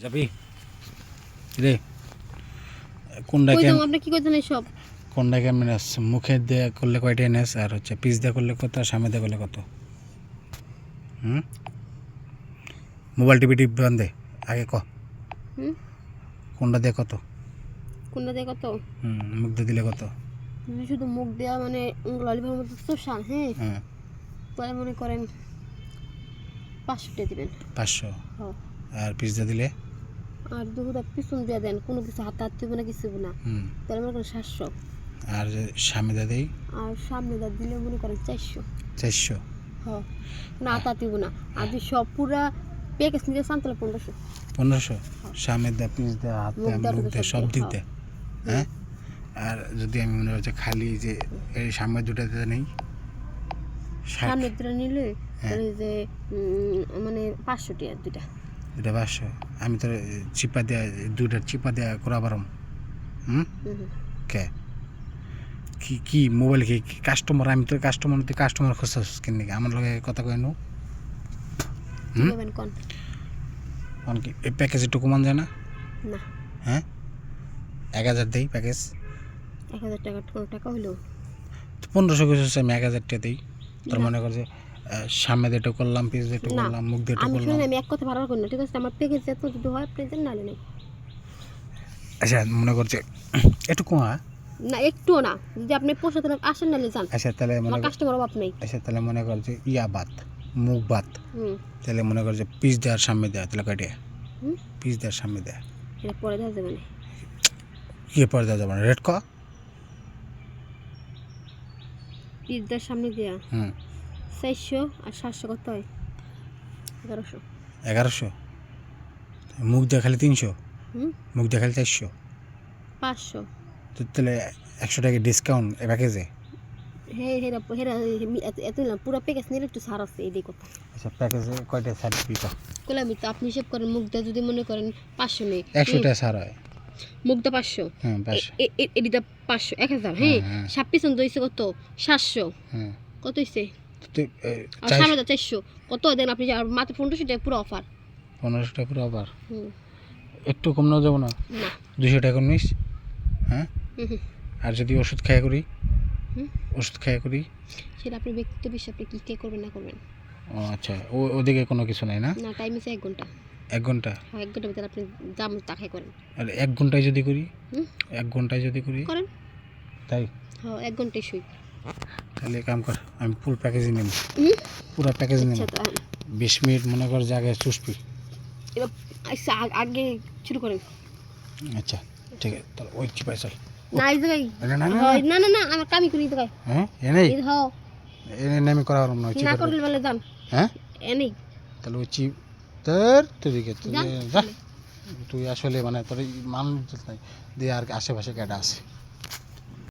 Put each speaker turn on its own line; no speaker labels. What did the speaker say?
যাবি রে কোনটা
কই
কেন
যাবো? আপনি কি করছেন এইসব?
কোনটা কেমন আছে মুখে দিয়ে করলে কয়টা এনেস আর হচ্ছে পিস দিয়ে করলে কত আর সামনে দিয়ে করলে কত মোবাইল টিভি বান্ধে আগে ক
হুম
কোনটা দিয়ে কত
কোনটা দিয়ে কত?
মুখ দিয়ে দিলে কত
তুমি শুধু মুখ দেওয়া মানে ললিপপের মতো তো শান, হ্যাঁ,
হ্যাঁ
তাহলে মনে করেন 500 টাকা দিবেন।
500
হ্যাঁ,
আর পিস দিয়ে দিলে
আর দুধটা পিছন দিয়ে দেন, কোনো কিছু হাতে হাত দিব না, কিছু দিব না, তাহলে মনে করেন 700।
আর সামনে দিয়ে দেই
আর সামনে দা দিলে মনে করেন 400।
400
হ্যাঁ, না হাত হাত দিব না। আর যদি সব পুরা প্যাকেজ নিতে চান তাহলে 1500।
1500 সামনে দিয়ে পিস দিয়ে হাত দিয়ে মুখ দিয়ে সব দিক দিয়ে, হ্যাঁ। আর যদি আমি মনে হচ্ছে খালি যে এই সামনে দুটো দিয়ে নেই
সামনে দুটা নিলে তাহলে যে মানে 500 টাকা দুটা।
দুটা 500 আমি তো চিপা দেওয়া দুইটা চিপা দেওয়া করা পারম কে কি কি মোবাইল কি কাস্টমার আমি তো কাস্টমার খুঁজছিস কিনে আমার লগে কথা কই নো
কি করবেন কোন?
কারণ কি এই প্যাকেজ একটু কমান যায় না?
না,
হ্যাঁ 1000 দেই প্যাকেজ
1000 টাকা কোনো টাকা হইলো
1500 কিছু আমি 1000 টাকা দিই। তোর মনে কর যে সামনে দিয়ে একটু করলাম পিস দিয়ে একটু
না।
করলাম মুখ দিয়ে একটু
আমি
করলাম।
শুনে আমি এক কথা ভাড়া করি না, ঠিক আছে? আমার প্যাকেজ এত যদি হয় প্রেজেন্ট নালে নেই।
আচ্ছা মনে করছে একটু কমা।
না একটুও না, যদি আপনি পোষাতে আসেন নালে যান,
আচ্ছা তাহলে মনে
আমার কাস্টমার অভাব নেই।
আচ্ছা তাহলে মনে কর যে ইয়া বাত মুখ বাত
হুম
তাহলে মনে কর যে পিস দেওয়ার সামনে দেওয়া তাহলে কয়টা
হুম
পিস দেওয়ার সামনে দেওয়া
এটা পরে দেওয়া যাবে না।
কি পরে দেওয়া যাবে না রেট ক
পিৎজার সামনে দেওয়া 400 আর 700 কত হয়? 1100।
1100 মুখ দিয়ে খালি 300
হুম
মুখ দিয়ে খালি 400
500।
তো তাহলে 100 টাকা ডিসকাউন্ট এ প্যাকেজে।
হ্যাঁ হেরা হেরা এত না, পুরো প্যাকেজ নিলে একটু ছাড় আছে এই কথা।
আচ্ছা প্যাকেজে কয়টা ছাড় দিত?
কইলামই তো, আপনি হিসাব করেন মুখ দিয়ে যদি মনে করেন 500 নেই,
100 টাকা ছাড় হয়।
মুখ দিয়ে 500,
হ্যাঁ 500
এদিকে 500 1000, হ্যাঁ, সব পিছন দইছে কত 700,
হ্যাঁ
কত হইছে?
তো
আর সামনে 400 কত দেন আপনি? আর মাত্র 1500 টাকা পুরো অফার।
1500 টাকা পুরো আবার
হুম
একটু কম না যাবো না?
না
200 টাকা কম নিস, হ্যাঁ।
হুম
আর যদি ওষুধ খাইয়া করি
হুম
ওষুধ খাইয়া করি
সেটা আপনি ব্যক্তিগত বিষয়, আপনি কি করবেন না করবেন।
ও আচ্ছা ওদিকে কোনো কিছু নাই না?
না, টাইম আছে 1 ঘন্টা।
1 ঘন্টা?
হ্যাঁ 1 ঘন্টার ভিতরে আপনি দাম তাকাই করেন।
আর 1 ঘন্টায় যদি করি
হুম
1 ঘন্টায় যদি করি
করেন,
তাই
হ্যাঁ 1 ঘন্টায় শুই।
তাহলে কাম কর আমি ফুল প্যাকেজই নেব,
হুম
পুরো প্যাকেজ নেব।
আচ্ছা তাহলে
20 মিনিট মনে কর জায়গায় চুষবি।
এবার আচ্ছা আগে শুরু করেন।
আচ্ছা ঠিক আছে তাহলে ওই চিপাই চল।
না এই জায়গায়
না না না
হয় না না না, আমার কামই করি এই জায়গায়।
হ্যাঁ এনেই
এই হও
এনে আমি করা পারব না
না
চিপাই
করলে বলে যান,
হ্যাঁ
এনেই
তাহলে ওই চিপ তোর তুইকে
যান।
যা তুই আসলে মানে তোর মান নাই দিয়ে আর আশেপাশে কেটা আছে।